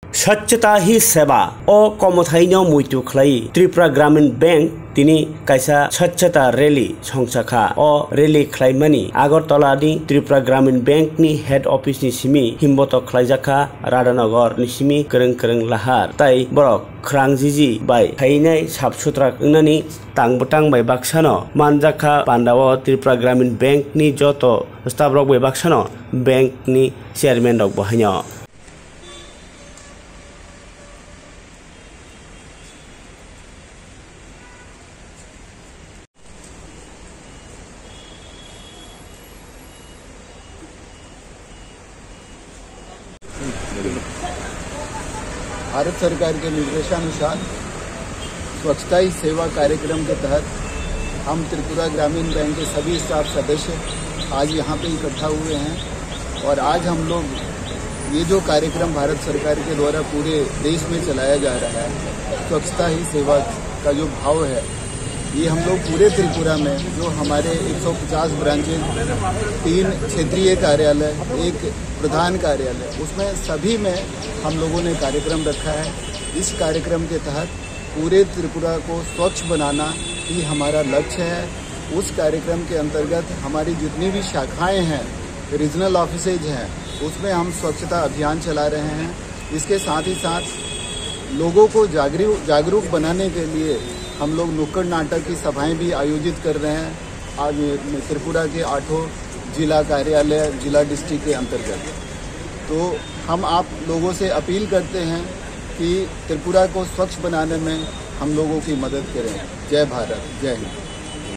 स्वच्छता ही सेवा ओ कमथाइनो मुइतु खलाई त्रिपुरा ग्रामीण बैंक तिनी कायसा स्वच्छता रैली संसाखा ओ रैली खलाइमानि आगरतलानि त्रिपुरा ग्रामीण बैंक नि हेड ऑफिस नि सिमी हिम्बत खलाइजाखा राधानगर नि सिमी करं लाहार ताई बरक ख्रांजिजी बाय थाइनाय साफसुथ्रा ओंनानि तांबतां बाय बाक्सानो मानजाखा पान्डाव त्रिपुरा ग्रामीण बैंक नि जतो स्टाफ रक बाय बाक्सानो बैंक नि चेयरमैन रक बहायनो भारत सरकार के निर्देशानुसार स्वच्छता ही सेवा कार्यक्रम के तहत हम त्रिपुरा ग्रामीण बैंक के सभी स्टाफ सदस्य आज यहाँ पे इकट्ठा हुए हैं और आज हम लोग ये जो कार्यक्रम भारत सरकार के द्वारा पूरे देश में चलाया जा रहा है स्वच्छता ही सेवा का जो भाव है ये हम लोग पूरे त्रिपुरा में जो हमारे 150 ब्रांचेज 3 क्षेत्रीय कार्यालय 1 प्रधान कार्यालय उसमें सभी में हम लोगों ने कार्यक्रम रखा है। इस कार्यक्रम के तहत पूरे त्रिपुरा को स्वच्छ बनाना ही हमारा लक्ष्य है। उस कार्यक्रम के अंतर्गत हमारी जितनी भी शाखाएं हैं रीजनल ऑफिसेज हैं उसमें हम स्वच्छता अभियान चला रहे हैं। इसके साथ ही साथ लोगों को जागरूक बनाने के लिए हम लोग नुक्कड़ नाटक की सभाएं भी आयोजित कर रहे हैं आज त्रिपुरा के 8 जिला कार्यालय जिला डिस्ट्रिक्ट के अंतर्गत। तो हम आप लोगों से अपील करते हैं कि त्रिपुरा को स्वच्छ बनाने में हम लोगों की मदद करें। जय भारत, जय हिंद।